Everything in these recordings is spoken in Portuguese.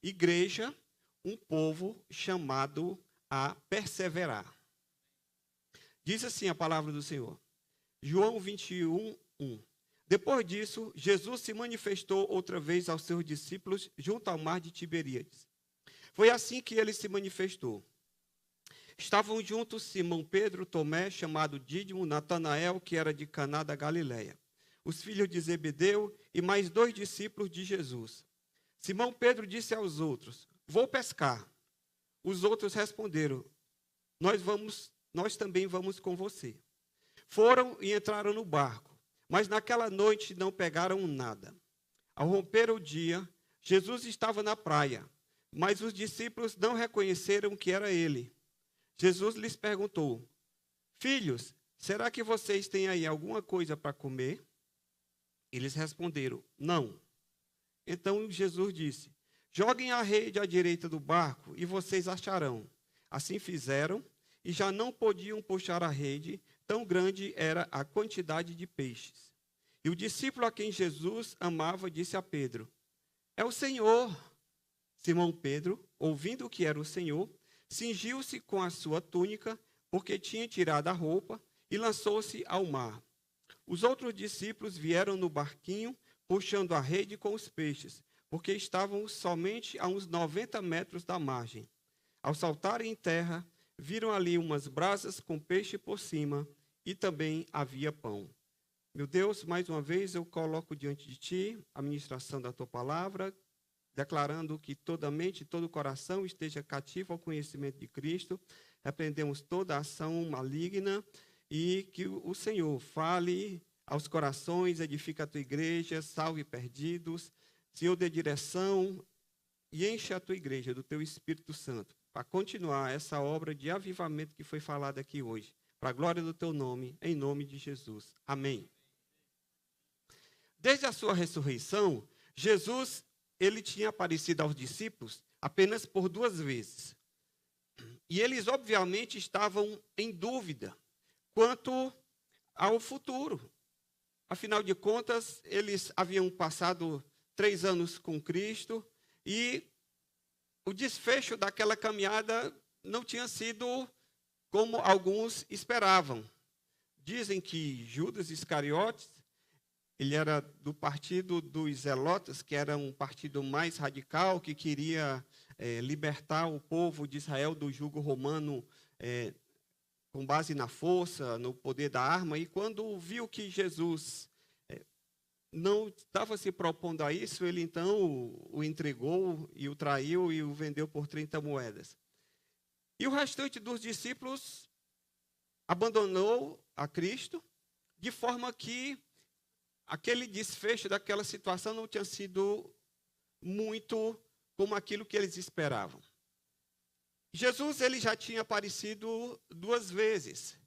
igreja, um povo chamado a perseverar. Diz assim a palavra do Senhor. João 21, 1. Depois disso, Jesus se manifestou outra vez aos seus discípulos junto ao mar de Tiberíades. Foi assim que ele se manifestou. Estavam juntos Simão Pedro, Tomé, chamado Dídimo, Natanael, que era de Caná da Galileia, os filhos de Zebedeu e mais 2 discípulos de Jesus. Simão Pedro disse aos outros: vou pescar. Os outros responderam: nós também vamos com você. Foram e entraram no barco, mas naquela noite não pegaram nada. Ao romper o dia, Jesus estava na praia, mas os discípulos não reconheceram que era ele. Jesus lhes perguntou: filhos, será que vocês têm aí alguma coisa para comer? Eles responderam: não. Então Jesus disse: joguem a rede à direita do barco e vocês acharão. Assim fizeram e já não podiam puxar a rede, tão grande era a quantidade de peixes. E o discípulo a quem Jesus amava disse a Pedro: é o Senhor. Simão Pedro, ouvindo que era o Senhor, cingiu-se com a sua túnica, porque tinha tirado a roupa, e lançou-se ao mar. Os outros discípulos vieram no barquinho, puxando a rede com os peixes, porque estavam somente a uns 90 metros da margem. Ao saltarem em terra, viram ali umas brasas com peixe por cima, e também havia pão. Meu Deus, mais uma vez eu coloco diante de Ti a ministração da Tua palavra, declarando que toda mente e todo coração esteja cativo ao conhecimento de Cristo. Repreendemos toda ação maligna e que o Senhor fale aos corações, edifique a Tua igreja, salve perdidos. Senhor, dê direção e enche a Tua igreja do Teu Espírito Santo, para continuar essa obra de avivamento que foi falada aqui hoje, para a glória do Teu nome, em nome de Jesus. Amém. Desde a sua ressurreição, Jesus, ele tinha aparecido aos discípulos apenas por 2 vezes. E eles, obviamente, estavam em dúvida quanto ao futuro. Afinal de contas, eles haviam passado 3 anos com Cristo e o desfecho daquela caminhada não tinha sido como alguns esperavam. Dizem que Judas Iscariotes, ele era do partido dos Zelotas, que era um partido mais radical, que queria libertar o povo de Israel do jugo romano com base na força, no poder da arma. E quando viu que Jesus não estava se propondo a isso, ele então o entregou e o traiu e o vendeu por 30 moedas. E o restante dos discípulos abandonou a Cristo, de forma que aquele desfecho daquela situação não tinha sido muito como aquilo que eles esperavam. Jesus, ele já tinha aparecido 2 vezes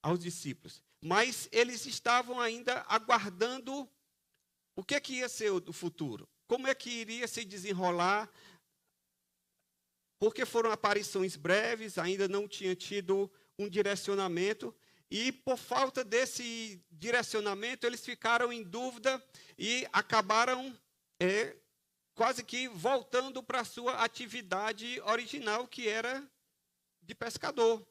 aos discípulos, mas eles estavam ainda aguardando o que ia ser o futuro, como é que iria se desenrolar, porque foram aparições breves, ainda não tinha tido um direcionamento, e por falta desse direcionamento, eles ficaram em dúvida e acabaram quase que voltando para a sua atividade original, que era de pescador.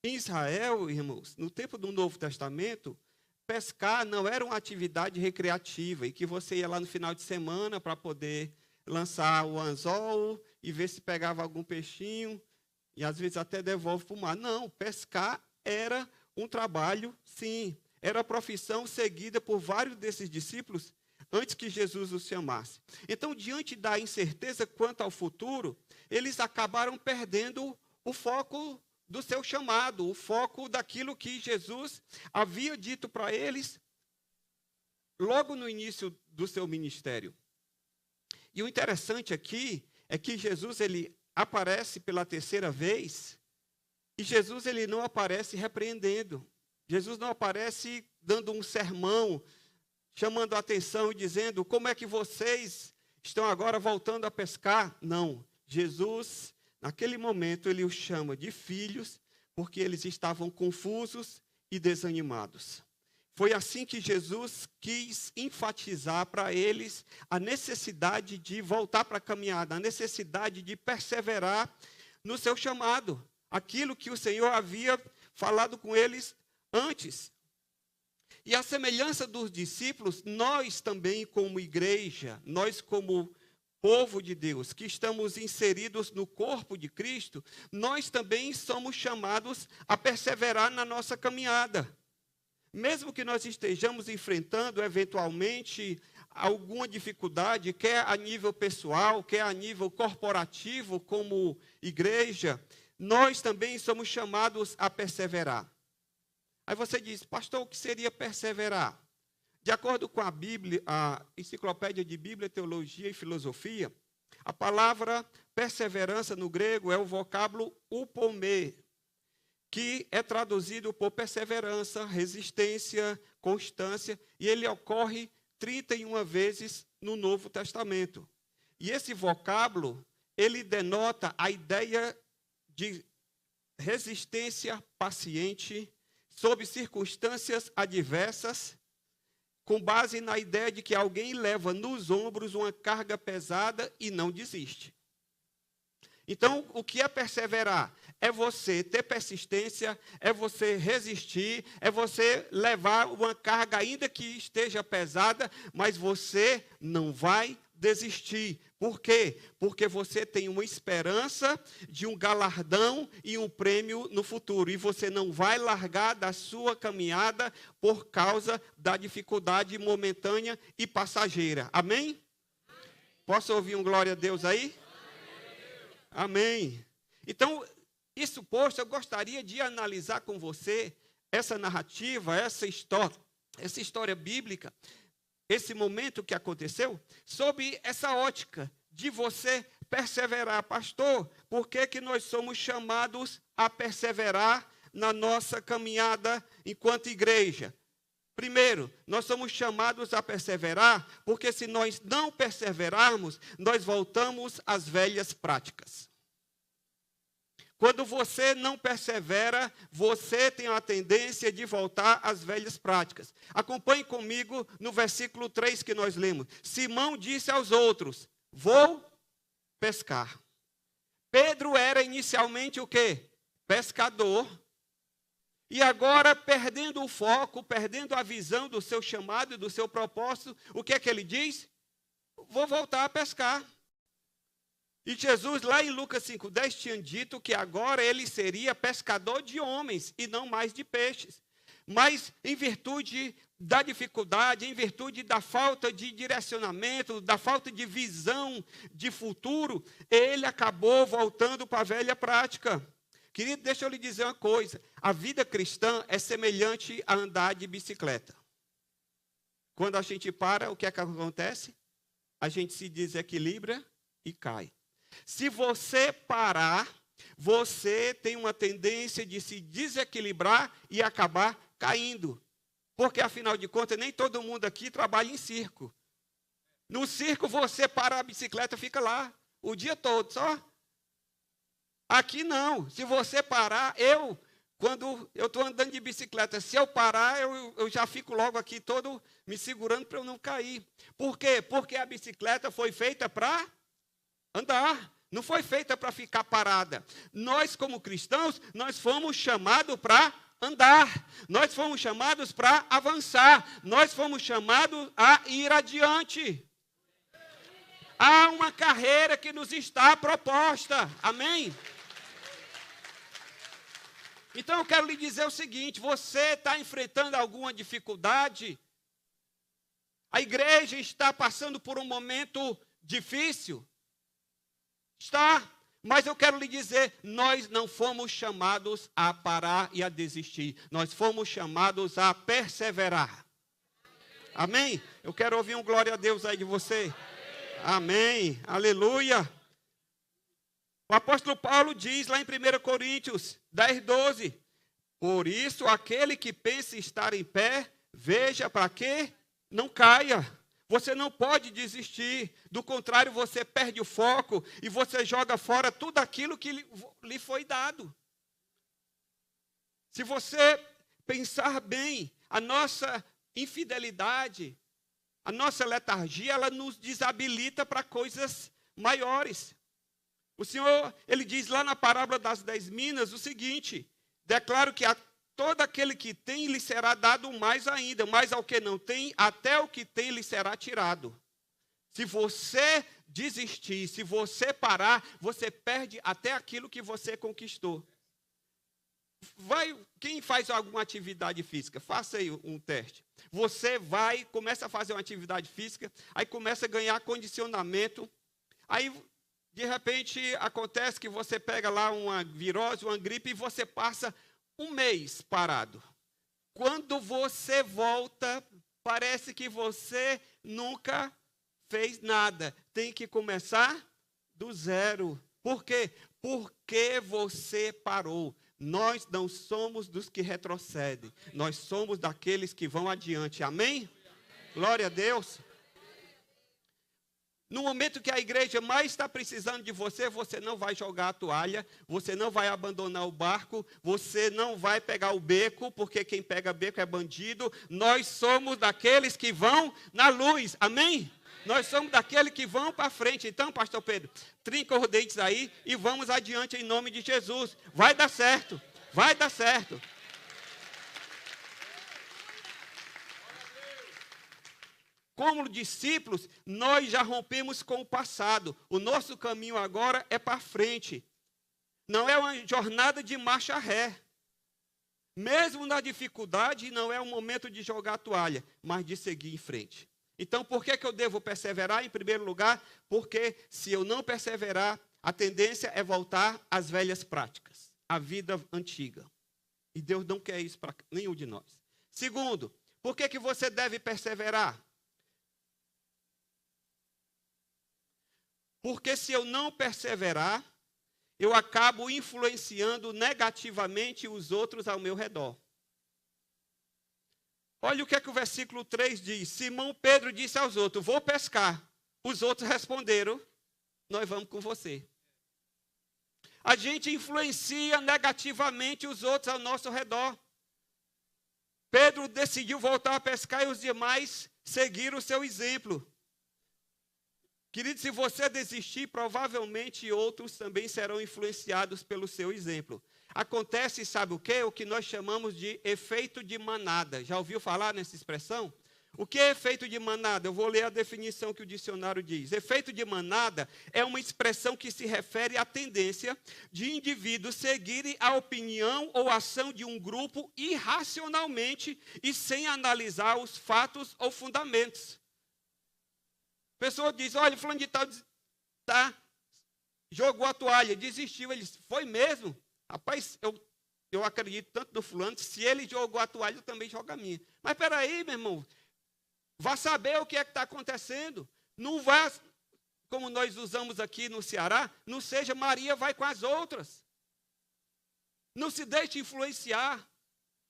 Em Israel, irmãos, no tempo do Novo Testamento, pescar não era uma atividade recreativa, e que você ia lá no final de semana para poder lançar o anzol e ver se pegava algum peixinho, e às vezes até devolve para o mar. Não, pescar era um trabalho, sim, era a profissão seguida por vários desses discípulos antes que Jesus os chamasse. Então, diante da incerteza quanto ao futuro, eles acabaram perdendo o foco do seu chamado, o foco daquilo que Jesus havia dito para eles logo no início do seu ministério. E o interessante aqui é que Jesus, ele aparece pela 3ª vez, e Jesus, ele não aparece repreendendo. Jesus não aparece dando um sermão, chamando a atenção e dizendo: como é que vocês estão agora voltando a pescar? Não. Jesus, naquele momento, ele os chama de filhos, porque eles estavam confusos e desanimados. Foi assim que Jesus quis enfatizar para eles a necessidade de voltar para a caminhada, a necessidade de perseverar no seu chamado, aquilo que o Senhor havia falado com eles antes. E a semelhança dos discípulos, nós também como igreja, nós como povo de Deus, que estamos inseridos no corpo de Cristo, nós também somos chamados a perseverar na nossa caminhada. Mesmo que nós estejamos enfrentando, eventualmente, alguma dificuldade, quer a nível pessoal, quer a nível corporativo, como igreja, nós também somos chamados a perseverar. Aí você diz, pastor, o que seria perseverar? De acordo com a Bíblia, a Enciclopédia de Bíblia, Teologia e Filosofia, a palavra perseverança no grego é o vocábulo upomê, que é traduzido por perseverança, resistência, constância, e ele ocorre 31 vezes no Novo Testamento. E esse vocábulo, ele denota a ideia de resistência paciente sob circunstâncias adversas, com base na ideia de que alguém leva nos ombros uma carga pesada e não desiste. Então, o que é perseverar? É você ter persistência, é você resistir, é você levar uma carga, ainda que esteja pesada, mas você não vai desistir. Por quê? Porque você tem uma esperança de um galardão e um prêmio no futuro. E você não vai largar da sua caminhada por causa da dificuldade momentânea e passageira. Amém? Posso ouvir um glória a Deus aí? Amém. Então, isso posto, eu gostaria de analisar com você essa narrativa, essa história bíblica, esse momento que aconteceu, sob essa ótica de você perseverar. Pastor, por que que nós somos chamados a perseverar na nossa caminhada enquanto igreja? Primeiro, nós somos chamados a perseverar, porque se nós não perseverarmos, nós voltamos às velhas práticas. Quando você não persevera, você tem a tendência de voltar às velhas práticas. Acompanhe comigo no versículo 3 que nós lemos. Simão disse aos outros, vou pescar. Pedro era inicialmente o quê? Pescador. E agora, perdendo o foco, perdendo a visão do seu chamado e do seu propósito, o que é que ele diz? Vou voltar a pescar. E Jesus, lá em Lucas 5,10, tinha dito que agora ele seria pescador de homens e não mais de peixes. Mas, em virtude da dificuldade, em virtude da falta de direcionamento, da falta de visão de futuro, ele acabou voltando para a velha prática. Querido, deixa eu lhe dizer uma coisa. A vida cristã é semelhante a andar de bicicleta. Quando a gente para, o que é que acontece? A gente se desequilibra e cai. Se você parar, você tem uma tendência de se desequilibrar e acabar caindo. Porque, afinal de contas, nem todo mundo aqui trabalha em circo. No circo, você para a bicicleta e fica lá o dia todo, só. Aqui não. Se você parar, quando eu estou andando de bicicleta, se eu parar, eu já fico logo aqui todo me segurando para eu não cair. Por quê? Porque a bicicleta foi feita para andar, não foi feita para ficar parada. Nós, como cristãos, nós fomos chamados para andar. Nós fomos chamados para avançar. Nós fomos chamados a ir adiante. Há uma carreira que nos está proposta. Amém? Então, eu quero lhe dizer o seguinte, você está enfrentando alguma dificuldade? A igreja está passando por um momento difícil? Está, mas eu quero lhe dizer, nós não fomos chamados a parar e a desistir. Nós fomos chamados a perseverar. Amém? Eu quero ouvir um glória a Deus aí de você. Amém. Aleluia. O apóstolo Paulo diz lá em 1 Coríntios 10:12. Por isso, aquele que pensa estar em pé, veja para que não caia. Você não pode desistir, do contrário, você perde o foco e você joga fora tudo aquilo que lhe foi dado. Se você pensar bem, a nossa infidelidade, a nossa letargia, ela nos desabilita para coisas maiores. O Senhor, ele diz lá na parábola das 10 minas o seguinte: declaro que a todo aquele que tem lhe será dado mais ainda, mas ao que não tem, até o que tem lhe será tirado. Se você desistir, se você parar, você perde até aquilo que você conquistou. Quem faz alguma atividade física, faça aí um teste. Você começa a fazer uma atividade física, aí começa a ganhar condicionamento, aí de repente acontece que você pega lá uma virose, uma gripe e você passa um mês parado. Quando você volta, parece que você nunca fez nada. Tem que começar do zero. Por quê? Porque você parou. Nós não somos dos que retrocedem. Nós somos daqueles que vão adiante. Amém? Glória a Deus. No momento que a igreja mais está precisando de você, você não vai jogar a toalha, você não vai abandonar o barco, você não vai pegar o beco, porque quem pega beco é bandido. Nós somos daqueles que vão na luz. Amém? Nós somos daqueles que vão para frente. Então, pastor Pedro, trinca os dentes aí e vamos adiante em nome de Jesus. Vai dar certo. Vai dar certo. Como discípulos, nós já rompemos com o passado. O nosso caminho agora é para frente. Não é uma jornada de marcha ré. Mesmo na dificuldade, não é um momento de jogar a toalha, mas de seguir em frente. Então, por que eu devo perseverar? Em primeiro lugar, porque se eu não perseverar, a tendência é voltar às velhas práticas, à vida antiga. E Deus não quer isso para nenhum de nós. Segundo, por que você deve perseverar? Porque se eu não perseverar, eu acabo influenciando negativamente os outros ao meu redor. Olha o que o versículo 3 diz. Simão Pedro disse aos outros, vou pescar. Os outros responderam, nós vamos com você. A gente influencia negativamente os outros ao nosso redor. Pedro decidiu voltar a pescar e os demais seguiram o seu exemplo. Querido, se você desistir, provavelmente outros também serão influenciados pelo seu exemplo. Acontece, sabe o quê? O que nós chamamos de efeito de manada. Já ouviu falar nessa expressão? O que é efeito de manada? Eu vou ler a definição que o dicionário diz. Efeito de manada é uma expressão que se refere à tendência de indivíduos seguirem a opinião ou ação de um grupo irracionalmente e sem analisar os fatos ou fundamentos. A pessoa diz, olha, fulano de tal jogou a toalha, desistiu. Ele disse, foi mesmo? Rapaz, eu acredito tanto no fulano, se ele jogou a toalha, eu também jogo a minha. Mas peraí, meu irmão, vá saber o que é que está acontecendo. Não vá, como nós usamos aqui no Ceará, não seja Maria vai com as outras. Não se deixe influenciar.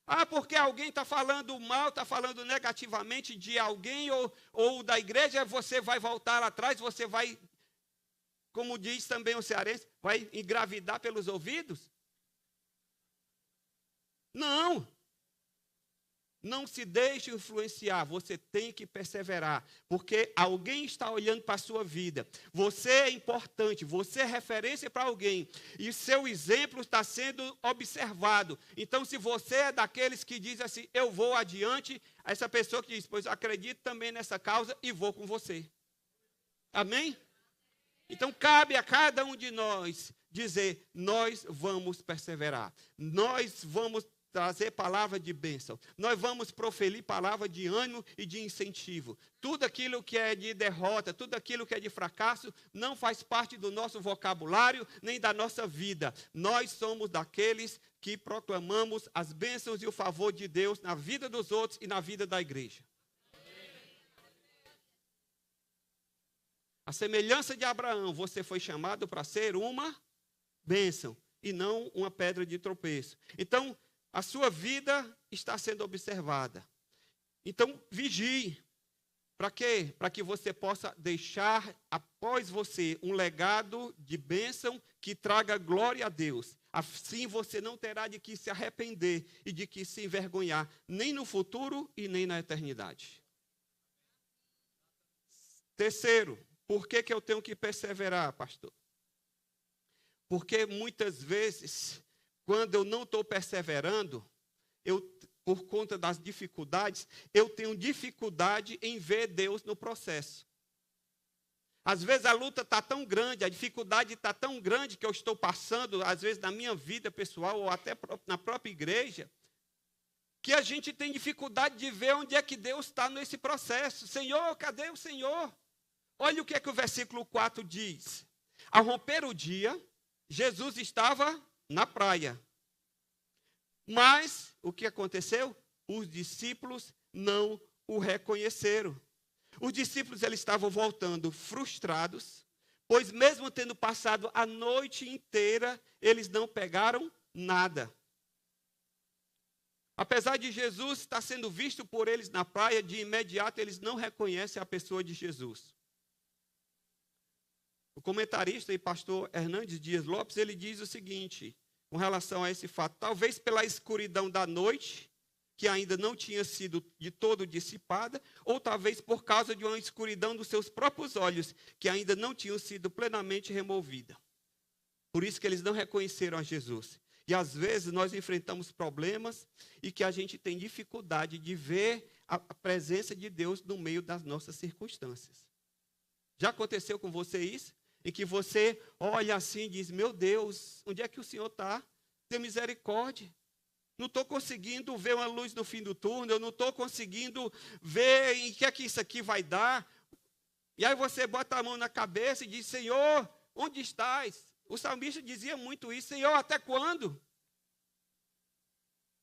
Ah, porque alguém está falando mal, está falando negativamente de alguém ou da igreja, você vai voltar atrás, você vai, como diz também o cearense, vai engravidar pelos ouvidos? Não. Não se deixe influenciar, você tem que perseverar, porque alguém está olhando para a sua vida. Você é importante, você é referência para alguém, e seu exemplo está sendo observado. Então, se você é daqueles que diz assim, eu vou adiante, essa pessoa que diz, pois acredito também nessa causa e vou com você. Amém? Então, cabe a cada um de nós dizer, nós vamos perseverar, nós vamos trazer palavra de bênção. Nós vamos proferir palavra de ânimo e de incentivo. Tudo aquilo que é de derrota, tudo aquilo que é de fracasso, não faz parte do nosso vocabulário, nem da nossa vida. Nós somos daqueles que proclamamos as bênçãos e o favor de Deus na vida dos outros e na vida da igreja. A semelhança de Abraão, você foi chamado para ser uma bênção e não uma pedra de tropeço. Então, a sua vida está sendo observada. Então, vigie. Para quê? Para que você possa deixar após você um legado de bênção que traga glória a Deus. Assim você não terá de que se arrepender e de que se envergonhar, nem no futuro e nem na eternidade. Terceiro, por que eu tenho que perseverar, pastor? Porque muitas vezes, quando eu não estou perseverando, por conta das dificuldades, eu tenho dificuldade em ver Deus no processo. Às vezes a luta está tão grande, a dificuldade está tão grande que eu estou passando, às vezes na minha vida pessoal ou até na própria igreja, que a gente tem dificuldade de ver onde é que Deus está nesse processo. Senhor, cadê o Senhor? Olha o que é que o versículo 4 diz. Ao romper o dia, Jesus estava na praia. Mas, o que aconteceu? Os discípulos não o reconheceram. Os discípulos eles estavam voltando frustrados, pois mesmo tendo passado a noite inteira, eles não pegaram nada. Apesar de Jesus estar sendo visto por eles na praia, de imediato eles não reconhecem a pessoa de Jesus. O comentarista e pastor Hernandes Dias Lopes, ele diz o seguinte, com relação a esse fato: talvez pela escuridão da noite, que ainda não tinha sido de todo dissipada, ou talvez por causa de uma escuridão dos seus próprios olhos, que ainda não tinham sido plenamente removida. Por isso que eles não reconheceram a Jesus. E às vezes nós enfrentamos problemas e que a gente tem dificuldade de ver a presença de Deus no meio das nossas circunstâncias. Já aconteceu com você isso? Em que você olha assim e diz, meu Deus, onde é que o Senhor está? Tem misericórdia. Não estou conseguindo ver uma luz no fim do túnel, eu não estou conseguindo ver em que é que isso aqui vai dar. E aí você bota a mão na cabeça e diz, Senhor, onde estás? O salmista dizia muito isso, Senhor, até quando?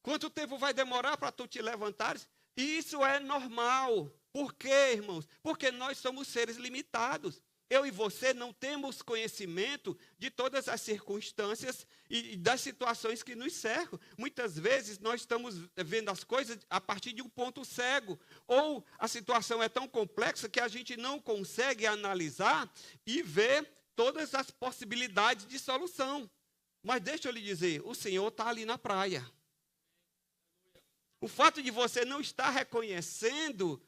Quanto tempo vai demorar para tu te levantares? E isso é normal. Por quê, irmãos? Porque nós somos seres limitados. Eu e você não temos conhecimento de todas as circunstâncias e das situações que nos cercam. Muitas vezes nós estamos vendo as coisas a partir de um ponto cego. Ou a situação é tão complexa que a gente não consegue analisar e ver todas as possibilidades de solução. Mas deixa eu lhe dizer, o Senhor está ali na praia. O fato de você não estar reconhecendo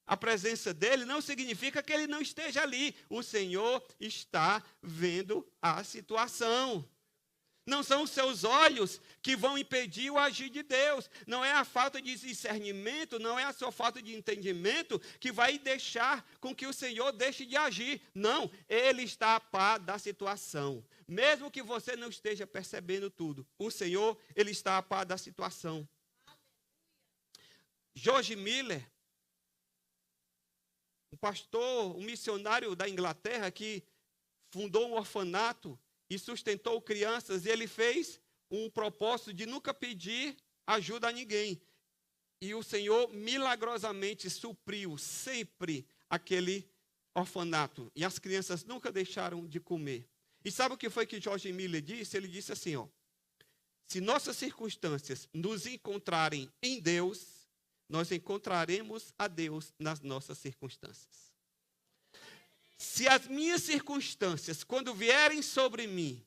a presença dele não significa que ele não esteja ali. O Senhor está vendo a situação. Não são os seus olhos que vão impedir o agir de Deus. Não é a falta de discernimento, não é a sua falta de entendimento que vai deixar com que o Senhor deixe de agir. Não, ele está a par da situação. Mesmo que você não esteja percebendo tudo, o Senhor, ele está a par da situação. George Miller, um pastor, um missionário da Inglaterra que fundou um orfanato e sustentou crianças, e ele fez um propósito de nunca pedir ajuda a ninguém. E o Senhor milagrosamente supriu sempre aquele orfanato. E as crianças nunca deixaram de comer. E sabe o que foi que George Miller disse? Ele disse assim, se nossas circunstâncias nos encontrarem em Deus, nós encontraremos a Deus nas nossas circunstâncias. Se as minhas circunstâncias, quando vierem sobre mim,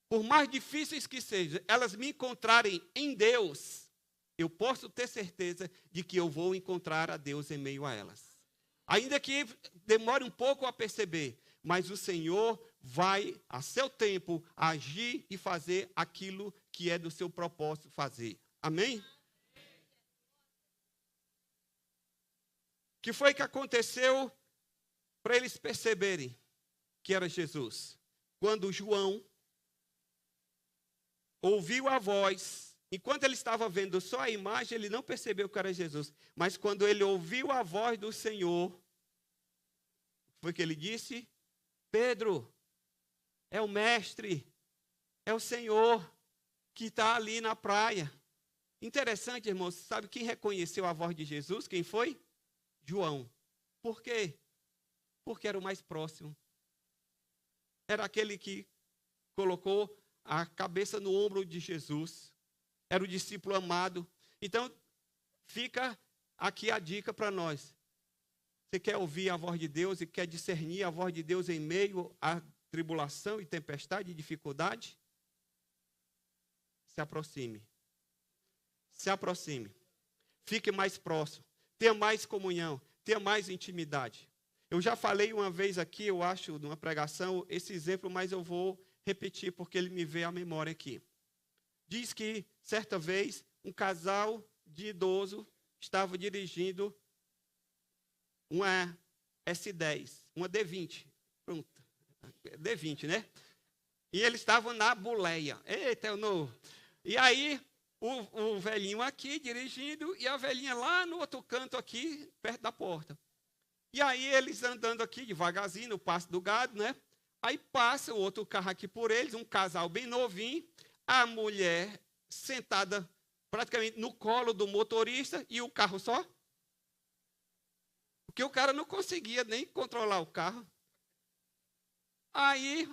por mais difíceis que sejam, elas me encontrarem em Deus, eu posso ter certeza de que eu vou encontrar a Deus em meio a elas. Ainda que demore um pouco a perceber, mas o Senhor vai, a seu tempo, agir e fazer aquilo que é do seu propósito fazer. Amém? O que foi que aconteceu para eles perceberem que era Jesus? Quando João ouviu a voz, enquanto ele estava vendo só a imagem, ele não percebeu que era Jesus. Mas quando ele ouviu a voz do Senhor, foi que ele disse, Pedro, é o mestre, é o Senhor que está ali na praia. Interessante, irmãos, sabe quem reconheceu a voz de Jesus? Quem foi? João. Por quê? Porque era o mais próximo. Era aquele que colocou a cabeça no ombro de Jesus. Era o discípulo amado. Então, fica aqui a dica para nós. Você quer ouvir a voz de Deus e quer discernir a voz de Deus em meio à tribulação e tempestade e dificuldade? Se aproxime. Se aproxime. Fique mais próximo. Tenha mais comunhão. Tenha mais intimidade. Eu já falei uma vez aqui, eu acho, numa pregação, esse exemplo, mas eu vou repetir porque ele me veio à memória aqui. Diz que, certa vez, um casal de idoso estava dirigindo uma S10, uma D20. Pronto. D20, né? E eles estavam na boleia. Eita, eu não... E aí, o velhinho aqui dirigindo e a velhinha lá no outro canto aqui, perto da porta. E aí, eles andando aqui devagarzinho, no passo do gado, né? Aí passa o outro carro aqui por eles, um casal bem novinho, a mulher sentada praticamente no colo do motorista e o carro só. Porque o cara não conseguia nem controlar o carro. Aí,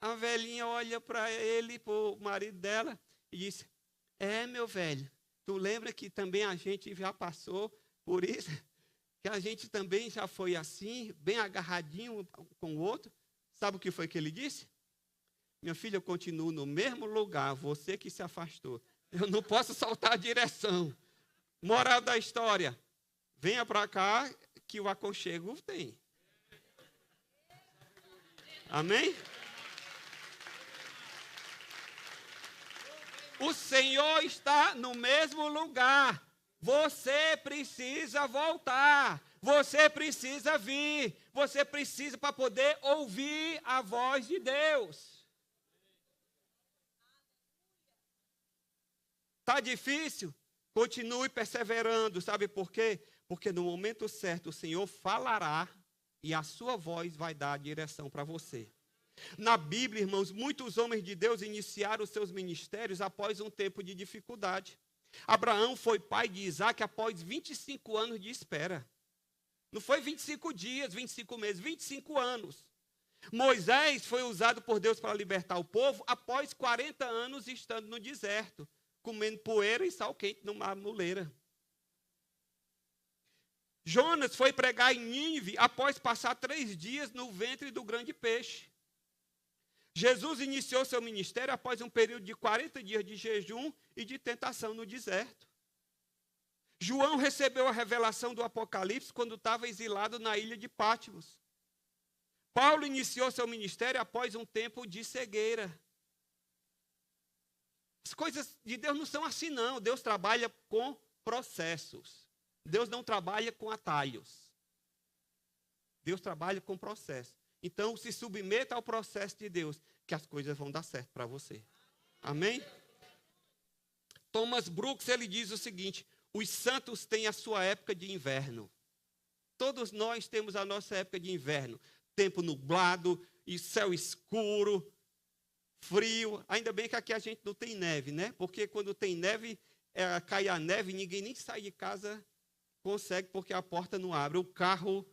a velhinha olha para ele, para o marido dela, e diz, meu velho, tu lembra que também a gente já passou por isso? Que a gente também já foi assim, bem agarradinho com o outro. Sabe o que foi que ele disse? Minha filha, eu continuo no mesmo lugar, você que se afastou. Eu não posso soltar a direção. Moral da história, venha para cá que o aconchego tem. Amém? O Senhor está no mesmo lugar. Você precisa voltar. Você precisa vir. Você precisa para poder ouvir a voz de Deus. Está difícil? Continue perseverando. Sabe por quê? Porque no momento certo o Senhor falará e a sua voz vai dar a direção para você. Na Bíblia, irmãos, muitos homens de Deus iniciaram os seus ministérios após um tempo de dificuldade. Abraão foi pai de Isaac após 25 anos de espera. Não foi 25 dias, 25 meses, 25 anos. Moisés foi usado por Deus para libertar o povo após 40 anos estando no deserto, comendo poeira e sal quente numa moleira. Jonas foi pregar em Nínive após passar 3 dias no ventre do grande peixe. Jesus iniciou seu ministério após um período de 40 dias de jejum e de tentação no deserto. João recebeu a revelação do Apocalipse quando estava exilado na ilha de Patmos. Paulo iniciou seu ministério após um tempo de cegueira. As coisas de Deus não são assim, não. Deus trabalha com processos. Deus não trabalha com atalhos. Deus trabalha com processos. Então, se submeta ao processo de Deus, que as coisas vão dar certo para você. Amém? Thomas Brooks, ele diz o seguinte, os santos têm a sua época de inverno. Todos nós temos a nossa época de inverno. Tempo nublado, e céu escuro, frio. Ainda bem que aqui a gente não tem neve, né? Porque quando tem neve, cai a neve, ninguém nem sai de casa consegue, porque a porta não abre. O carro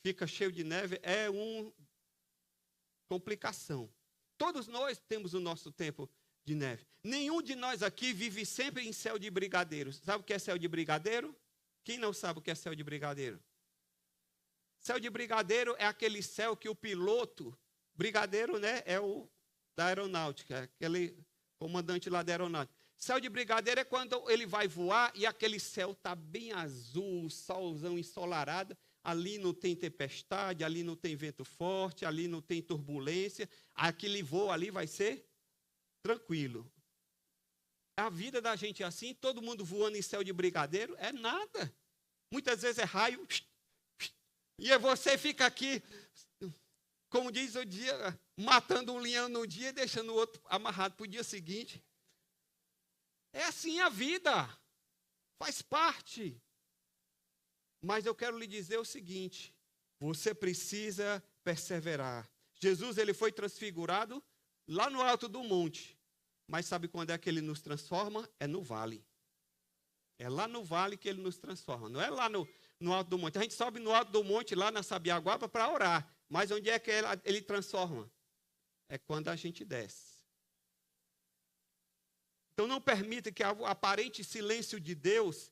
fica cheio de neve, é uma complicação. Todos nós temos o nosso tempo de neve. Nenhum de nós aqui vive sempre em céu de brigadeiro. Sabe o que é céu de brigadeiro? Quem não sabe o que é céu de brigadeiro? Céu de brigadeiro é aquele céu que o piloto, brigadeiro, né, é o da aeronáutica, aquele comandante lá da aeronáutica. Céu de brigadeiro é quando ele vai voar e aquele céu está bem azul, solzão ensolarado. Ali não tem tempestade, ali não tem vento forte, ali não tem turbulência. Aquele voo ali vai ser tranquilo. A vida da gente é assim, todo mundo voando em céu de brigadeiro, é nada. Muitas vezes é raio. E você fica aqui, como diz o dia, matando um leão no dia e deixando o outro amarrado para o dia seguinte. É assim a vida. Faz parte. Mas eu quero lhe dizer o seguinte, você precisa perseverar. Jesus, ele foi transfigurado lá no alto do monte. Mas sabe quando é que ele nos transforma? É no vale. É lá no vale que ele nos transforma. Não é lá no alto do monte. A gente sobe no alto do monte, lá na Sabiaguaba, para orar. Mas onde é que ele transforma? É quando a gente desce. Então não permita que o aparente silêncio de Deus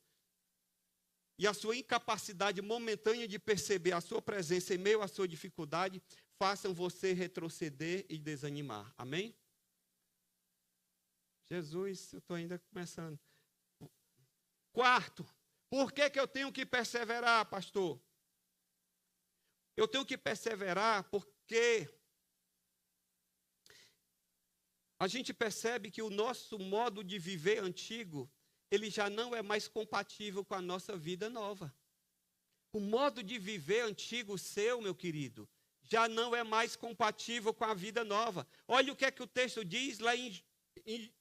e a sua incapacidade momentânea de perceber a sua presença em meio à sua dificuldade façam você retroceder e desanimar. Amém? Jesus, eu estou ainda começando. Quarto, por que eu tenho que perseverar, pastor? Eu tenho que perseverar porque a gente percebe que o nosso modo de viver antigo, ele já não é mais compatível com a nossa vida nova. O modo de viver antigo seu, meu querido, já não é mais compatível com a vida nova. Olha o que é que o texto diz lá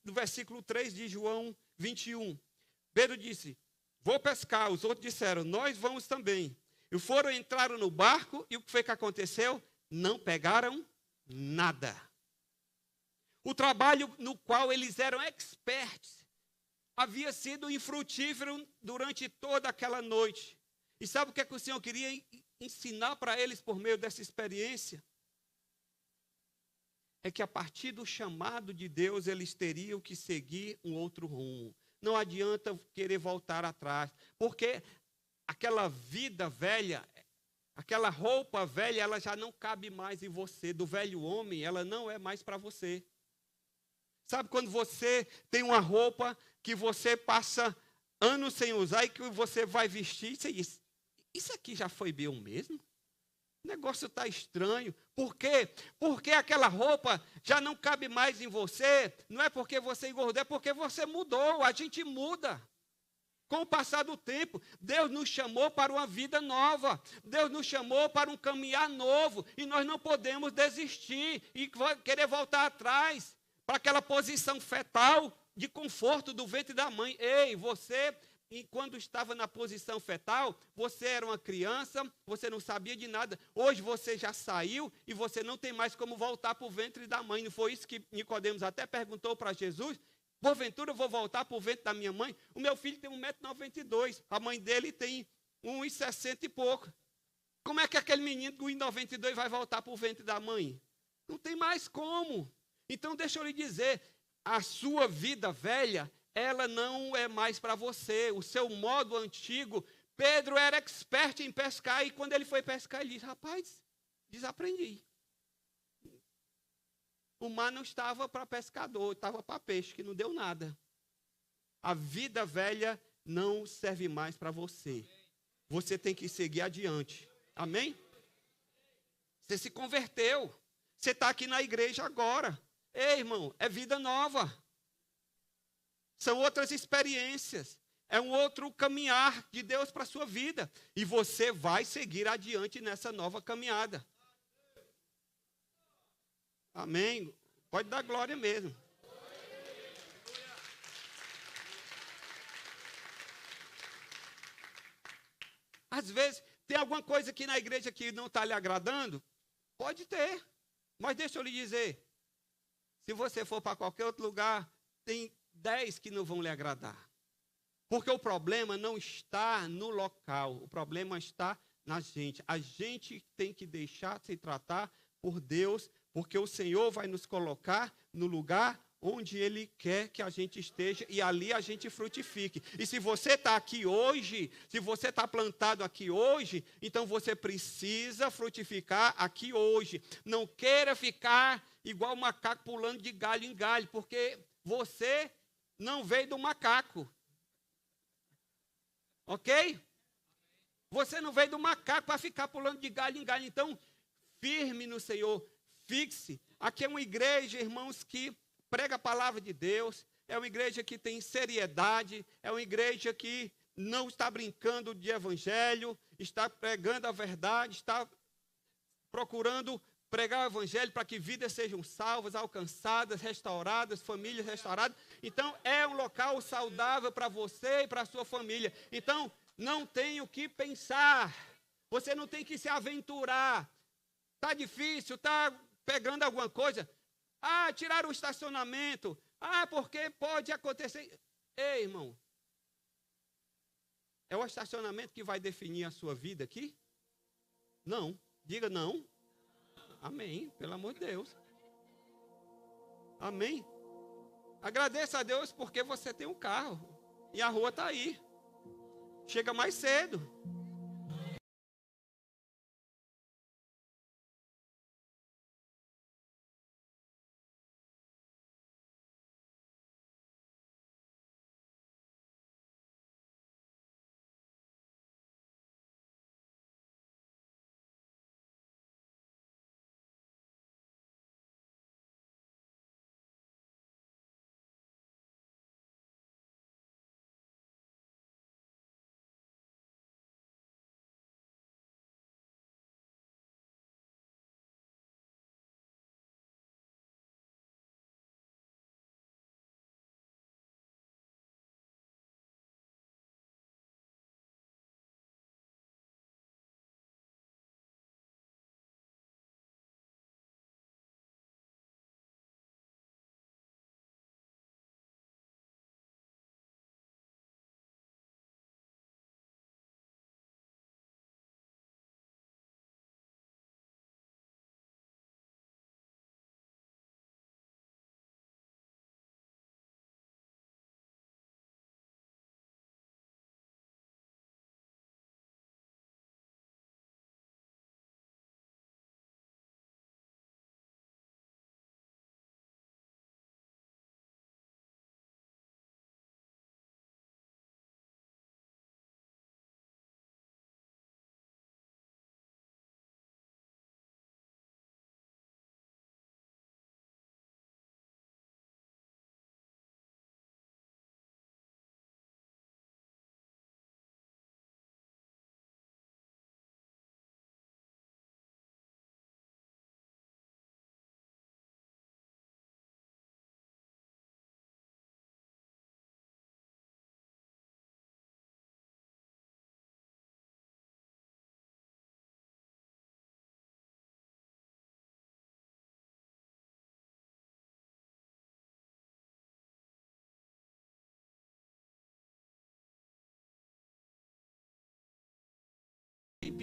no versículo 3 de João 21. Pedro disse, vou pescar. Os outros disseram, nós vamos também. E foram, entraram no barco, e o que foi que aconteceu? Não pegaram nada. O trabalho no qual eles eram experts havia sido infrutífero durante toda aquela noite. E sabe o que é que o Senhor queria ensinar para eles por meio dessa experiência? É que a partir do chamado de Deus, eles teriam que seguir um outro rumo. Não adianta querer voltar atrás, porque aquela vida velha, aquela roupa velha, ela já não cabe mais em você. Do velho homem, ela não é mais para você. Sabe quando você tem uma roupa que você passa anos sem usar e que você vai vestir, você diz, isso aqui já foi meu mesmo? O negócio está estranho. Por quê? Porque aquela roupa já não cabe mais em você. Não é porque você engordou, é porque você mudou. A gente muda. Com o passar do tempo, Deus nos chamou para uma vida nova. Deus nos chamou para um caminhar novo. E nós não podemos desistir e querer voltar atrás para aquela posição fetal de conforto do ventre da mãe. Ei, você... E quando estava na posição fetal, você era uma criança, você não sabia de nada. Hoje você já saiu e você não tem mais como voltar para o ventre da mãe. Não foi isso que Nicodemos até perguntou para Jesus? Porventura eu vou voltar para o ventre da minha mãe? O meu filho tem 1,92 m, a mãe dele tem 1,60 e pouco. Como é que aquele menino com 1,92 vai voltar para o ventre da mãe? Não tem mais como. Então deixa eu lhe dizer, a sua vida velha, ela não é mais para você. O seu modo antigo, Pedro era expert em pescar, e quando ele foi pescar, ele disse, rapaz, desaprendi. O mar não estava para pescador, estava para peixe, que não deu nada. A vida velha não serve mais para você. Você tem que seguir adiante. Amém? Você se converteu. Você está aqui na igreja agora. Ei, irmão, é vida nova. São outras experiências. É um outro caminhar de Deus para a sua vida. E você vai seguir adiante nessa nova caminhada. Amém? Pode dar glória mesmo. Às vezes, tem alguma coisa aqui na igreja que não está lhe agradando? Pode ter. Mas deixa eu lhe dizer. Se você for para qualquer outro lugar, tem 10 que não vão lhe agradar. Porque o problema não está no local, o problema está na gente. A gente tem que deixar de se tratar por Deus, porque o Senhor vai nos colocar no lugar onde Ele quer que a gente esteja e ali a gente frutifique. E se você está aqui hoje, se você está plantado aqui hoje, então você precisa frutificar aqui hoje. Não queira ficar igual macaco pulando de galho em galho, porque você não veio do macaco. Ok? Você não veio do macaco para ficar pulando de galho em galho. Então, firme no Senhor, fixe. Aqui é uma igreja, irmãos, que prega a palavra de Deus. É uma igreja que tem seriedade. É uma igreja que não está brincando de evangelho. Está pregando a verdade. Está procurando pregar o evangelho para que vidas sejam salvas, alcançadas, restauradas, famílias restauradas. Então, é um local saudável para você e para a sua família. Então, não tem o que pensar. Você não tem que se aventurar. Está difícil, está pegando alguma coisa. Ah, tiraram o estacionamento. Ah, porque pode acontecer. Ei, irmão. É o estacionamento que vai definir a sua vida aqui? Não. Diga não. Amém, pelo amor de Deus. Amém. Agradeça a Deus porque você tem um carro e a rua está aí. Chega mais cedo.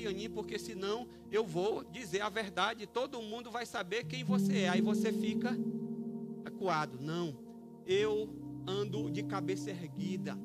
confia em mim, porque senão eu vou dizer a verdade e todo mundo vai saber quem você é. Aí você fica acuado. Não, eu ando de cabeça erguida.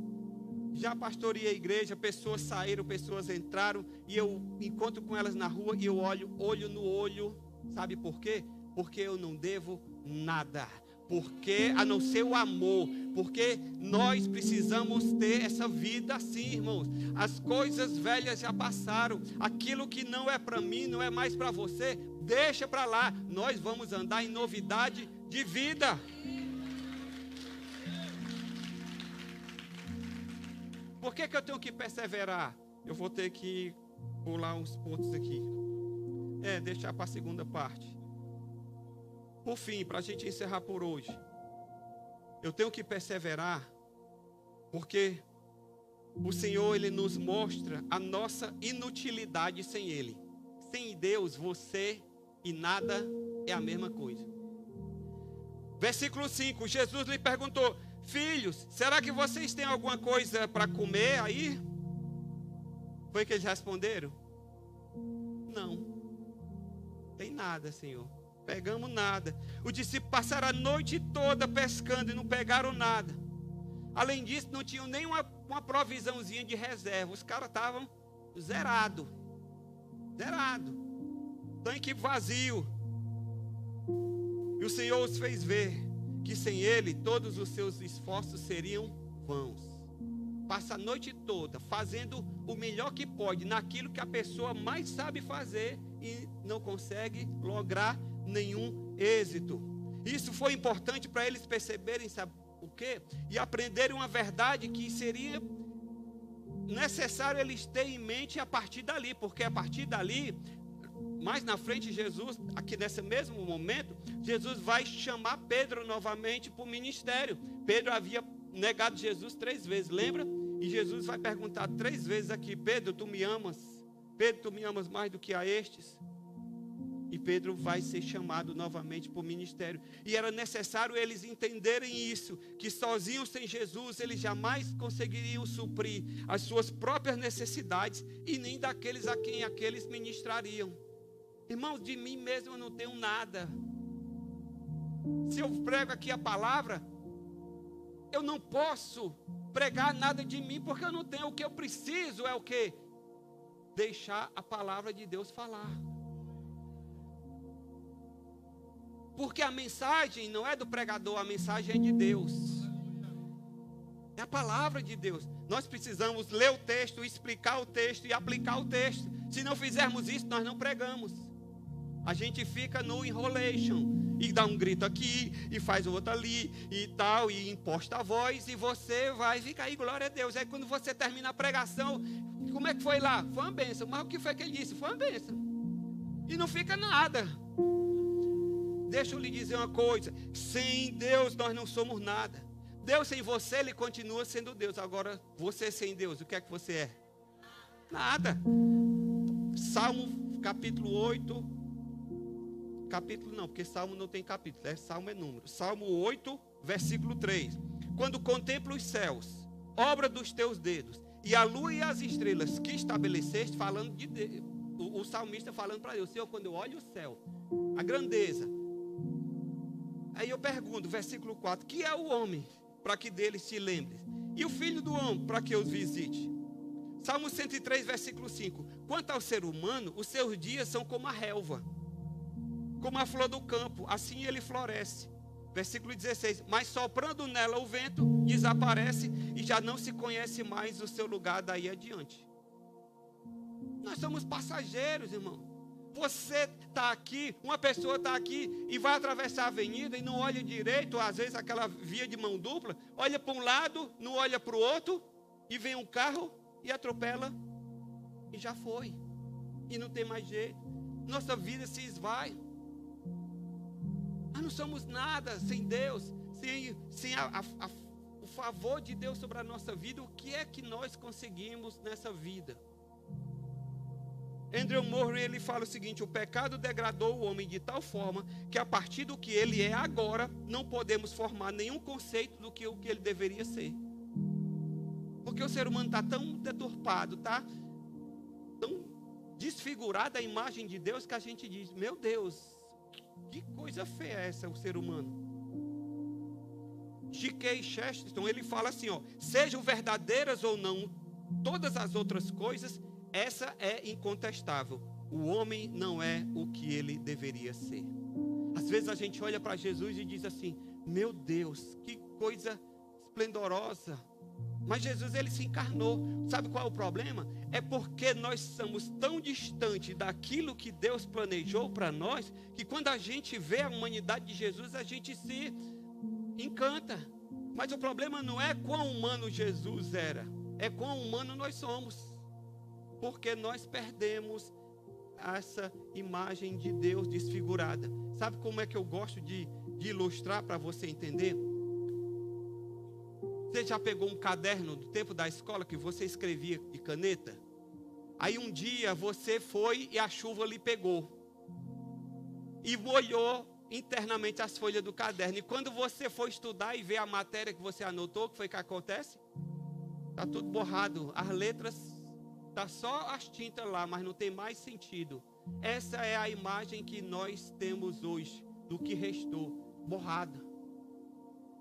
Já pastoreei a igreja, pessoas saíram, pessoas entraram, e eu encontro com elas na rua e eu olho no olho. Sabe por quê? Porque eu não devo nada. Porque, a não ser o amor, porque nós precisamos ter essa vida assim, irmãos. As coisas velhas já passaram, aquilo que não é para mim, não é mais para você, deixa para lá. Nós vamos andar em novidade de vida. Por que eu tenho que perseverar? Eu vou ter que pular uns pontos aqui. Deixar para a segunda parte. Por fim, para a gente encerrar por hoje, eu tenho que perseverar, porque o Senhor, Ele nos mostra a nossa inutilidade sem Ele. Sem Deus, você e nada é a mesma coisa. Versículo 5, Jesus lhe perguntou: filhos, será que vocês têm alguma coisa para comer aí? Foi que eles responderam: não, tem nada, Senhor. Pegamos nada. Os discípulos passaram a noite toda pescando e não pegaram nada. Além disso, não tinham nem uma provisãozinha de reserva. Os caras estavam zerados. Tanque vazio. E o Senhor os fez ver que sem Ele todos os seus esforços seriam vãos. Passa a noite toda fazendo o melhor que pode naquilo que a pessoa mais sabe fazer e não consegue lograr nenhum êxito. Isso foi importante para eles perceberem, sabe o quê? E aprenderem uma verdade que seria necessário eles terem em mente a partir dali, porque a partir dali, mais na frente, Jesus, aqui nesse mesmo momento, Jesus vai chamar Pedro novamente para o ministério. Pedro havia negado Jesus 3 vezes, lembra? E Jesus vai perguntar 3 vezes aqui: Pedro, tu me amas? Pedro, tu me amas mais do que a estes? E Pedro vai ser chamado novamente para o ministério. E era necessário eles entenderem isso, que sozinhos sem Jesus, eles jamais conseguiriam suprir as suas próprias necessidades e nem daqueles a quem aqueles ministrariam. Irmãos, de mim mesmo eu não tenho nada. Se eu prego aqui a palavra, eu não posso pregar nada de mim, porque eu não tenho. O que eu preciso é o quê? Deixar a palavra de Deus falar. Porque a mensagem não é do pregador, a mensagem é de Deus. É a palavra de Deus. Nós precisamos ler o texto, explicar o texto e aplicar o texto. Se não fizermos isso, nós não pregamos. A gente fica no enrolation e dá um grito aqui e faz outro ali e tal, e imposta a voz, e você vai ficar aí, glória a Deus. Aí quando você termina a pregação, como é que foi lá? Foi uma bênção. Mas o que foi que ele disse? Foi uma bênção. E não fica nada. Deixa eu lhe dizer uma coisa: sem Deus nós não somos nada. Deus sem você, Ele continua sendo Deus. Agora, você sem Deus, o que é que você é? Nada. Salmo capítulo 8. Capítulo não, porque Salmo não tem capítulo, Salmo é número. Salmo 8, versículo 3. Quando contemplo os céus, obra dos teus dedos, e a lua e as estrelas que estabeleceste, falando de Deus, o salmista falando para Deus: Senhor, quando eu olho o céu, a grandeza. Aí eu pergunto, versículo 4, que é o homem para que dele se lembre? E o filho do homem para que os visite? Salmo 103, versículo 5. Quanto ao ser humano, os seus dias são como a relva, como a flor do campo, assim ele floresce. Versículo 16. Mas soprando nela o vento, desaparece e já não se conhece mais o seu lugar daí adiante. Nós somos passageiros, irmão. Você está aqui, uma pessoa está aqui e vai atravessar a avenida e não olha direito, às vezes aquela via de mão dupla, olha para um lado, não olha para o outro, e vem um carro e atropela, e já foi, e não tem mais jeito. Nossa vida se esvai. Nós não somos nada sem Deus, sem o favor de Deus sobre a nossa vida. O que é que nós conseguimos nessa vida? Andrew Murray, ele fala o seguinte: o pecado degradou o homem de tal forma que a partir do que ele é agora, não podemos formar nenhum conceito do que ele deveria ser. Porque o ser humano está tão deturpado, está tão desfigurada a imagem de Deus, que a gente diz, meu Deus, que coisa feia é essa, o ser humano. G.K. Chesterton, ele fala assim, ó, sejam verdadeiras ou não todas as outras coisas, essa é incontestável. O homem não é o que ele deveria ser. Às vezes a gente olha para Jesus e diz assim, meu Deus, que coisa esplendorosa. Mas Jesus, ele se encarnou. Sabe qual é o problema? É porque nós somos tão distantes daquilo que Deus planejou para nós, que quando a gente vê a humanidade de Jesus, a gente se encanta. Mas o problema não é quão humano Jesus era, é quão humano nós somos. Porque nós perdemos essa imagem de Deus desfigurada. Sabe como é que eu gosto de ilustrar para você entender? Você já pegou um caderno do tempo da escola que você escrevia de caneta? Aí um dia você foi e a chuva lhe pegou. E molhou internamente as folhas do caderno. E quando você for estudar e ver a matéria que você anotou, o que foi que acontece? Está tudo borrado. As letras, está só as tintas lá, mas não tem mais sentido. Essa é a imagem que nós temos hoje, do que restou, borrada.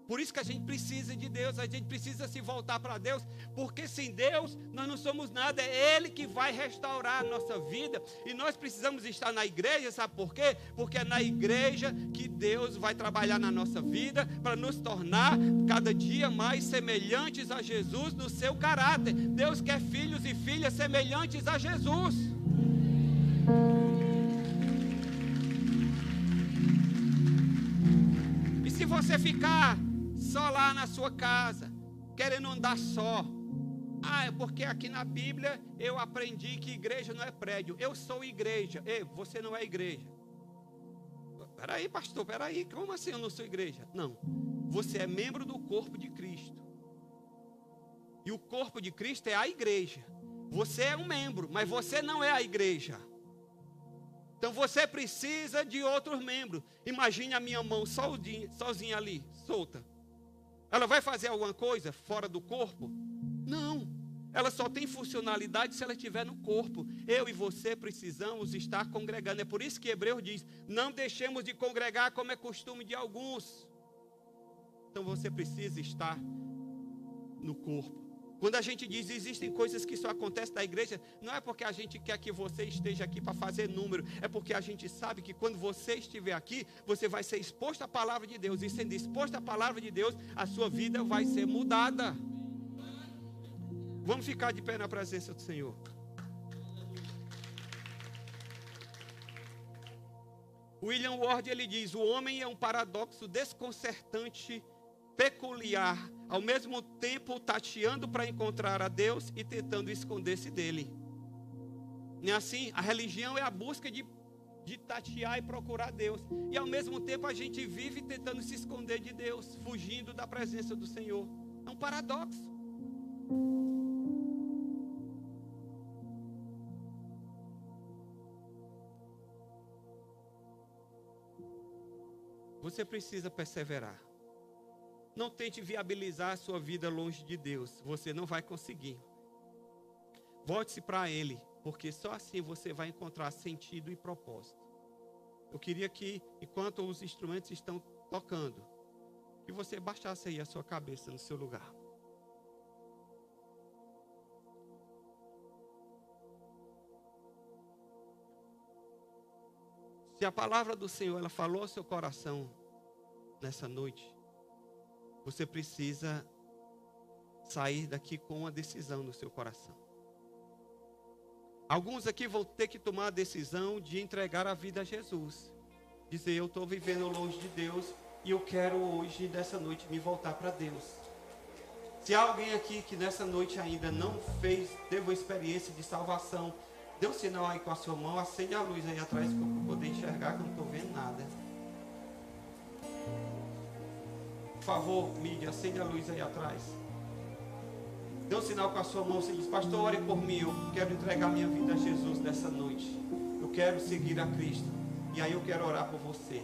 Por isso que a gente precisa de Deus, a gente precisa se voltar para Deus, porque sem Deus nós não somos nada, é Ele que vai restaurar a nossa vida, e nós precisamos estar na igreja, sabe por quê? Porque é na igreja que Deus vai trabalhar na nossa vida, para nos tornar cada dia mais semelhantes a Jesus no seu caráter. Deus quer filhos e filhas semelhantes a Jesus. E se você ficar só lá na sua casa, querendo andar só. É porque aqui na Bíblia eu aprendi que igreja não é prédio. Eu sou igreja. Ei, você não é igreja. Peraí, pastor, peraí. Como assim eu não sou igreja? Não. Você é membro do corpo de Cristo. E o corpo de Cristo é a igreja. Você é um membro, mas você não é a igreja. Então você precisa de outros membros. Imagine a minha mão sozinha ali, solta. Ela vai fazer alguma coisa fora do corpo? Não. Ela só tem funcionalidade se ela estiver no corpo. Eu e você precisamos estar congregando. É por isso que Hebreus diz, não deixemos de congregar como é costume de alguns. Então você precisa estar no corpo. Quando a gente diz existem coisas que só acontecem na igreja, não é porque a gente quer que você esteja aqui para fazer número, é porque a gente sabe que quando você estiver aqui, você vai ser exposto à palavra de Deus, e sendo exposto à palavra de Deus, a sua vida vai ser mudada. Vamos ficar de pé na presença do Senhor. William Ward, ele diz, o homem é um paradoxo desconcertante, peculiar, ao mesmo tempo tateando para encontrar a Deus e tentando esconder-se dele. Não é assim? A religião é a busca de tatear e procurar Deus. E ao mesmo tempo a gente vive tentando se esconder de Deus, fugindo da presença do Senhor. É um paradoxo. Você precisa perseverar. Não tente viabilizar a sua vida longe de Deus. Você não vai conseguir. Volte-se para Ele, porque só assim você vai encontrar sentido e propósito. Eu queria que, enquanto os instrumentos estão tocando, que você baixasse aí a sua cabeça no seu lugar. Se a palavra do Senhor ela falou ao seu coração nessa noite, você precisa sair daqui com uma decisão no seu coração. Alguns aqui vão ter que tomar a decisão de entregar a vida a Jesus. Dizer, eu estou vivendo longe de Deus e eu quero hoje, dessa noite, me voltar para Deus. Se há alguém aqui que nessa noite ainda não teve uma experiência de salvação, dê um sinal aí com a sua mão, acende a luz aí atrás para eu poder enxergar, que eu não estou vendo nada. Por favor, mídia, acende a luz aí atrás. Dê um sinal com a sua mão, você diz, pastor, ore por mim, eu quero entregar minha vida a Jesus nessa noite. Eu quero seguir a Cristo. E aí eu quero orar por você.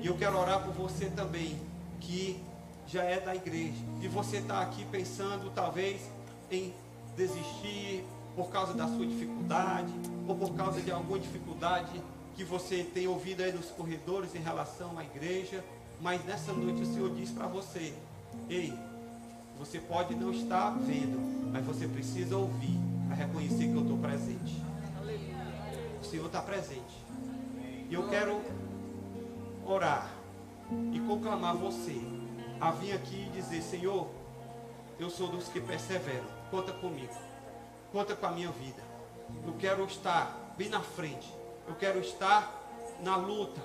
E eu quero orar por você também, que já é da igreja. E você está aqui pensando, talvez, em desistir, por causa da sua dificuldade, ou por causa de alguma dificuldade que você tem ouvido aí nos corredores em relação à igreja, mas nessa noite o Senhor diz para você: ei, você pode não estar vendo, mas você precisa ouvir para reconhecer que eu estou presente. O Senhor está presente. E eu quero orar e conclamar você a vir aqui e dizer: Senhor, eu sou dos que perseveram, conta comigo, conta com a minha vida. Eu quero estar bem na frente, eu quero estar na luta.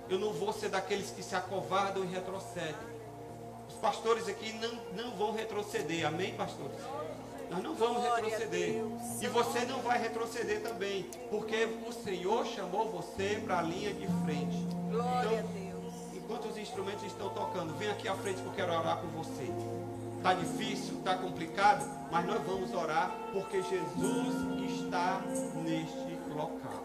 Eu não vou ser daqueles que se acovardam e retrocedem. Os pastores aqui não vão retroceder, amém, pastores? Nós não vamos retroceder. E você não vai retroceder também, porque o Senhor chamou você para a linha de frente. Então, enquanto os instrumentos estão tocando, vem aqui à frente que eu quero orar por você. Está difícil, está complicado, mas nós vamos orar porque Jesus está neste local.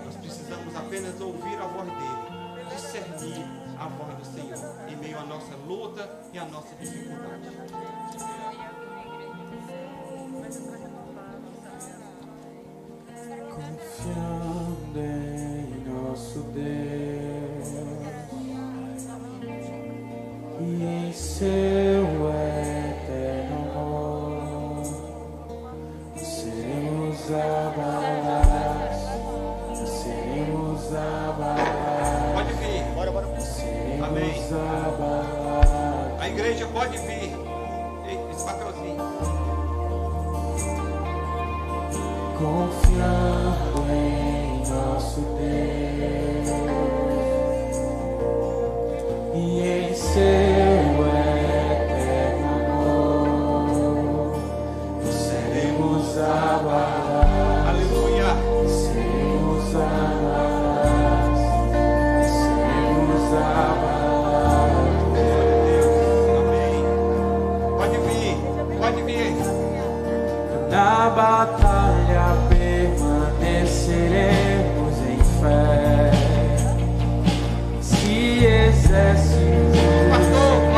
Nós precisamos apenas ouvir a voz dele, discernir a voz do Senhor em meio à nossa luta e à nossa dificuldade. Confiando em nosso Deus e em seu eterno amor, seremos abalados, seremos abalados. Pode vir. Amém. A igreja pode vir. Esse papelzinho. Confiando em nosso Deus e em seu eterno amor, seremos abalados. Aleluia. Seremos abalados. Seremos abalados. Amém. Pode vir. Pode vir. Na batalha permaneceremos em fé. Se exércitos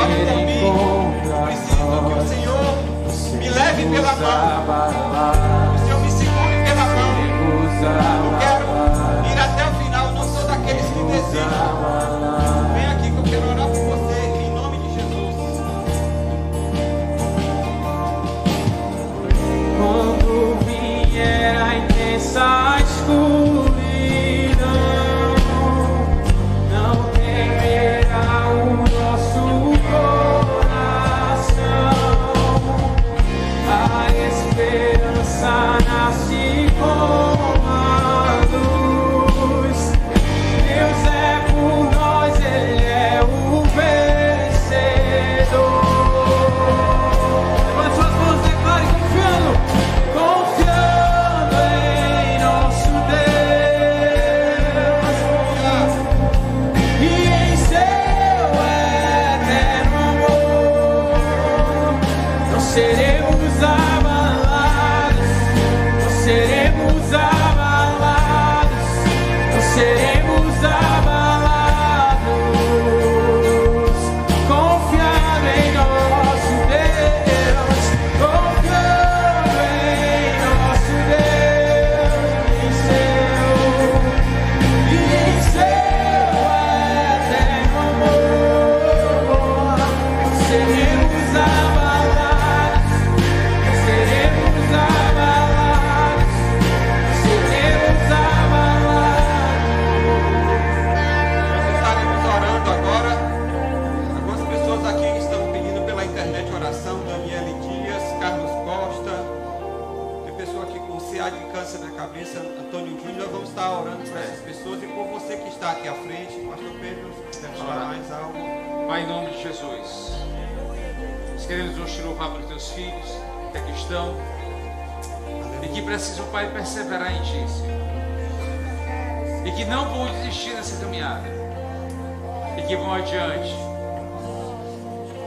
vierem contra preciso que o Senhor me leve pela mão. O Senhor me segure pela mão. Eu quero ir até o final. Eu não sou daqueles que desistem. Vem aqui que eu quero orar por você em nome de Jesus. Quando vier a intensa escuridão, não temerá o nosso coração. A esperança nasce com a luz. Deus é por nós, Ele é o vencedor. Levante suas mãos e declare confiando. Confiando em nosso Deus e em seu eterno amor, não seremos abalados, não seremos abalados, não seremos abalados. Confiando em nosso Deus, confiando em nosso Deus, em seu eterno amor, seremos abalados, seremos abalados, seremos abalados. Nós estaremos orando agora. Algumas pessoas aqui estão pedindo pela internet oração. Daniele Dias, Carlos Costa. Tem pessoa aqui com CA de câncer na cabeça, Antônio Júnior. Nós vamos estar orando para essas pessoas e por você que está aqui à frente. Pastor Pedro, se quiser falar mais algo. Pai, em nome de Jesus, nós queremos hoje te louvar pelos teus filhos que aqui estão e que precisam, Pai, perseverar em Ti, Senhor. E que não vão desistir nessa caminhada, e que vão adiante,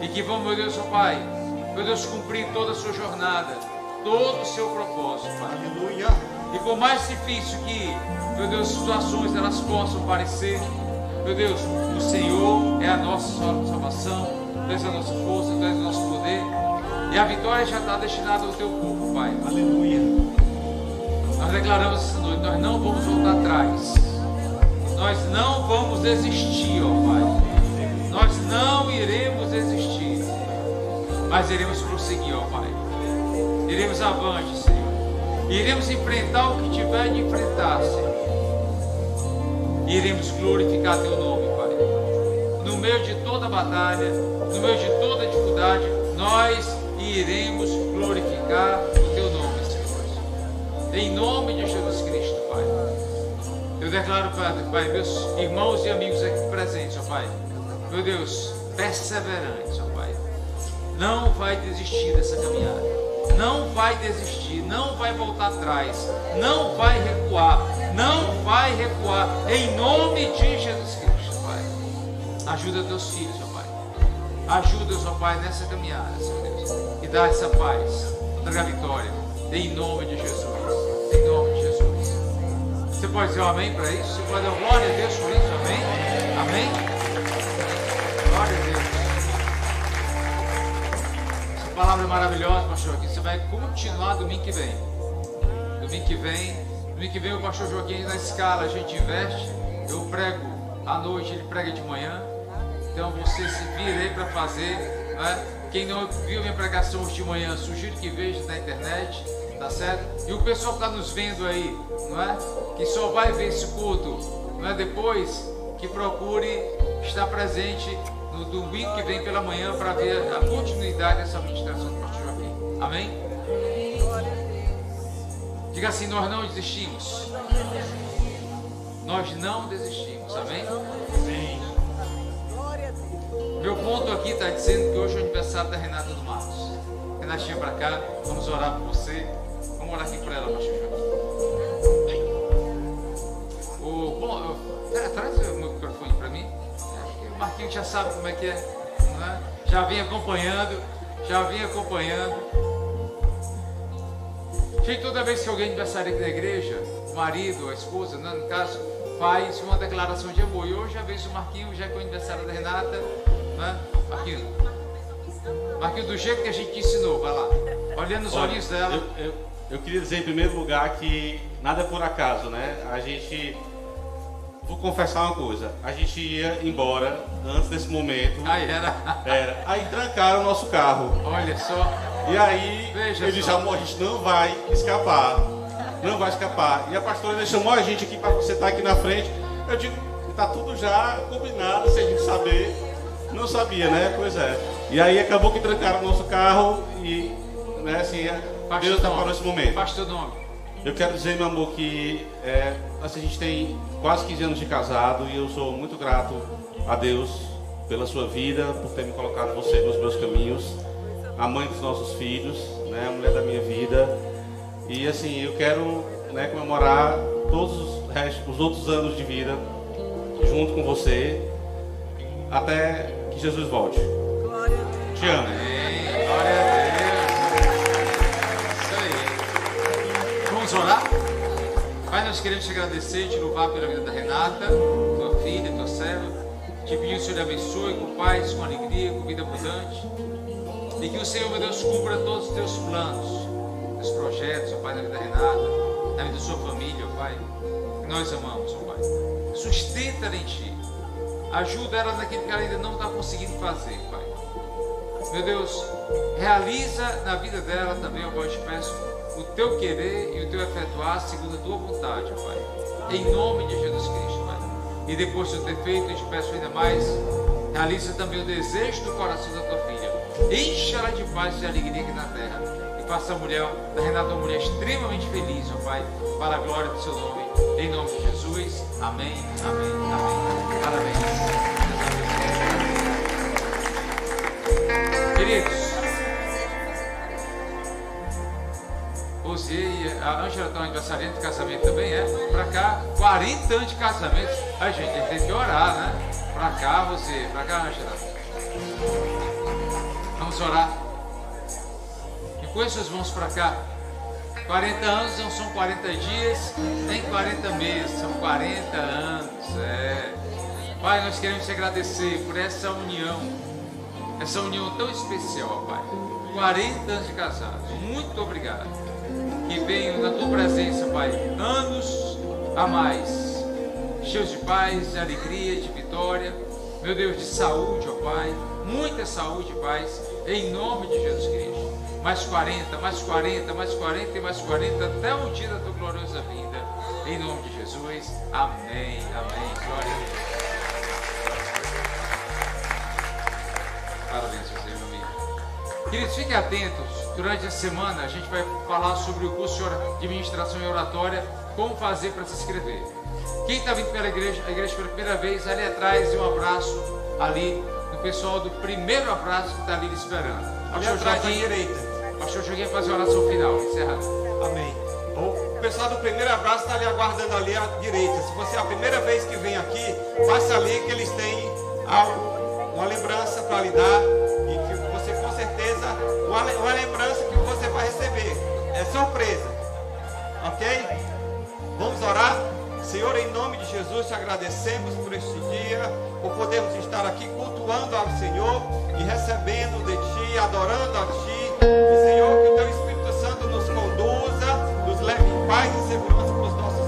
e que vão, meu Deus, ó Pai, meu Deus, cumprir toda a sua jornada, todo o seu propósito, Pai. Aleluia. E por mais difícil que, meu Deus, situações elas possam parecer, meu Deus, o Senhor é a nossa salvação, Tu és a nossa força, Tu és o nosso poder. E a vitória já está destinada ao teu povo, Pai. Aleluia. Nós declaramos essa noite, nós não vamos voltar atrás. Nós não vamos desistir, ó Pai. Nós não iremos desistir. Mas iremos prosseguir, ó Pai. Iremos avante, Senhor. Iremos enfrentar o que tiver de enfrentar, Senhor. E iremos glorificar teu nome, Pai. No meio de toda batalha, no meio de toda dificuldade, nós iremos glorificar o teu nome, Senhor. Em nome de Jesus Cristo, Pai. Eu declaro, Pai, meus irmãos e amigos aqui presentes, ó Pai. Meu Deus, perseverantes, ó Pai. Não vai desistir dessa caminhada. Não vai desistir, não vai voltar atrás, não vai recuar, não vai recuar, em nome de Jesus Cristo, Pai. Ajuda teus filhos, ó Pai. Ajuda-os, ó Pai, nessa caminhada, Senhor Deus. E dá essa paz, traga a vitória, em nome de Jesus. Em nome de Jesus. Você pode dizer um amém para isso? Você pode dar glória a Deus por isso, amém? Amém? Glória a Deus. Essa palavra é maravilhosa, pastor Joaquim. Você vai continuar domingo que vem. Domingo que vem o pastor Joaquim na escala, a gente investe. Eu prego à noite, ele prega de manhã. Então você se vira aí para fazer, né? Quem não viu minha pregação hoje de manhã, sugiro que veja na internet, tá certo? E o pessoal que está nos vendo aí, não é? Que só vai ver esse culto, não é? Depois, que procure estar presente no domingo que vem pela manhã para ver a continuidade dessa ministração do pastor Joaquim. Amém? Diga assim: nós não desistimos. Nós não desistimos. Amém? Amém. Meu ponto aqui está dizendo que hoje é o aniversário da Renata do Matos. Renatinha para cá, vamos orar por você. Vamos orar aqui por ela, pastor Joaquim. Traz o microfone para mim. O Marquinhos já sabe como é que é, não é? Já vem acompanhando. Gente, toda vez que alguém aniversaria aqui na igreja, o marido, a esposa, né, no caso, faz uma declaração de amor. E hoje a vez do Marquinhos, já que é o aniversário da Renata, né? Marquinhos, do jeito que a gente te ensinou, vai lá. Olhando os olhinhos dela. Eu queria dizer em primeiro lugar que nada é por acaso, né? Vou confessar uma coisa, a gente ia embora antes desse momento. Era. Aí trancaram o nosso carro. Olha só. E aí Veja só. a gente não vai escapar. Não vai escapar. E a pastora chamou a gente aqui para você estar aqui na frente. Eu digo, tá tudo já combinado, sem a gente saber. Não sabia, né? Pois é. E aí acabou que trancaram o nosso carro e, né, assim, Deus está para esse momento. Pastor nome. Eu quero dizer, meu amor, que assim, a gente tem quase 15 anos de casado e eu sou muito grato a Deus pela sua vida, por ter me colocado você nos meus caminhos, a mãe dos nossos filhos, né, a mulher da minha vida. E assim, eu quero, né, comemorar todos os outros anos de vida junto com você, até que Jesus volte. Te amo. Amém. Glória a Deus. Isso aí. Vamos orar? Pai, nós queremos te agradecer e te louvar pela vida da Renata, tua filha, tua serva. Te pedir que o Senhor abençoe com paz, com alegria, com vida abundante. E que o Senhor, meu Deus, cumpra todos os teus planos, teus projetos, ó Pai, na vida da Renata, na vida da sua família, ó Pai. Que nós amamos, ó Pai. Sustenta-la em Ti. Ajuda ela naquilo que ela ainda não está conseguindo fazer, Pai. Meu Deus, realiza na vida dela também, ó Pai, eu te peço, o Teu querer e o Teu efetuar segundo a Tua vontade, ó Pai. Em nome de Jesus Cristo, Pai. E depois de eu ter feito, eu te peço ainda mais, realiza também o desejo do coração da Tua filha. Enche ela de paz e alegria aqui na terra. E faça a mulher, da Renata, uma mulher extremamente feliz, ó Pai, para a glória do Seu nome. Em nome de Jesus. Amém, amém, amém. Parabéns. Queridos, você e a Ângela estão aniversariando de casamento também, é? Pra cá, 40 anos de casamento. Ai, gente, a gente tem que orar, né? Pra cá, você, pra cá, Ângela. Vamos orar. E põe suas mãos pra cá. 40 anos não são 40 dias, nem 40 meses, são 40 anos. Pai, nós queremos te agradecer por essa união tão especial, Pai. 40 anos de casados. Muito obrigado. Que venham na tua presença, Pai, anos a mais, cheios de paz, de alegria, de vitória, meu Deus, de saúde, ó Pai, muita saúde e paz, em nome de Jesus Cristo. Mais 40, mais 40, mais 40 e mais 40, até o dia da tua gloriosa vinda, em nome de Jesus. Amém, amém, glória a Deus. Parabéns, você, meu amigo. Queridos, fiquem atentos. Durante a semana a gente vai falar sobre o curso de ministração e oratória, como fazer para se inscrever. Quem está vindo pela igreja, a igreja pela primeira vez, ali atrás, e um abraço ali no pessoal do primeiro abraço que está ali esperando. Ali atrás, à direita. O pastor Joaquim vai fazer a oração final, encerrado. Amém. O pessoal do primeiro abraço está ali aguardando ali à direita. Se você é a primeira vez que vem aqui, passe ali que eles têm algo, uma lembrança para lhe dar, e que você com certeza, uma lembrança que você vai receber. É surpresa. Ok? Vamos orar? Senhor, em nome de Jesus, te agradecemos por este dia, por podermos estar aqui cultuando ao Senhor e recebendo de Ti, adorando a Ti. E, Senhor, que o Teu Espírito Santo nos conduza, nos leve em paz e segurança para os nossos